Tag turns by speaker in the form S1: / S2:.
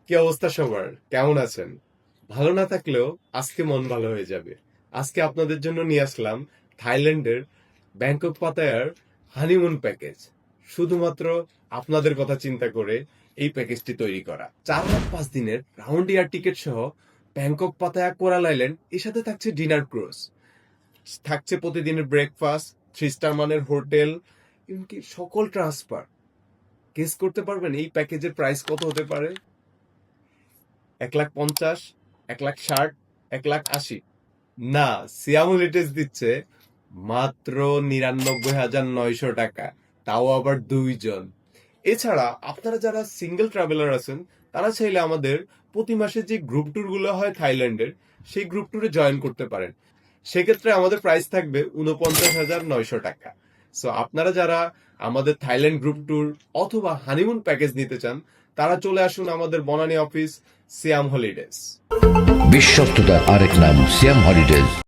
S1: কি অবস্থা সবার? কেমন আছেন? ভালো না থাকলেও আজকে মন ভালো হয়ে যাবে। আজকে আপনাদের জন্য নিয়ে আসলাম থাইল্যান্ডের ব্যাংকক পাতায়ার হানিমুন প্যাকেজ। শুধুমাত্র আপনাদের কথা চিন্তা করে এই প্যাকেজটি তৈরি করা। 4 রাত 5 দিনের রাউন্ড ইয়ার টিকিট সহ ব্যাংকক পাতায়া কোরাল আইল্যান্ড, এর সাথে থাকছে ডিনার ক্রুজ, থাকছে প্রতিদিনের ব্রেকফাস্ট, 3 স্টার মানের হোটেল, এমনকি সকল ট্রান্সফার। গেস করতে পারবেন এই প্যাকেজের প্রাইস কত হতে পারে? 1,50,000, 1,60,000, 1,80,000? না, সিয়াম হলিডেজ দিচ্ছে মাত্র 99,900 টাকা, তাও আবার 2 জন। এছাড়া আপনারা যারা সিঙ্গেল ট্রাভেলার আছেন, তারা চাইলে আমাদের প্রতি মাসে যে গ্রুপ ট্যুর গুলো হয় থাইল্যান্ডের, সেই গ্রুপ ট্যুরে জয়েন করতে পারেন। সেক্ষেত্রে আমাদের প্রাইস থাকবে 49,900 টাকা। সো আপনারা যারা আমাদের থাইল্যান্ড গ্রুপ ট্যুর অথবা হানিমুন প্যাকেজ নিতে চান, তারা চলে আসুন আমাদের বনানী অফিস, সিয়াম হলিডেজ।
S2: বিশ্বস্ততার আরেক নাম সিয়াম হলিডেজ।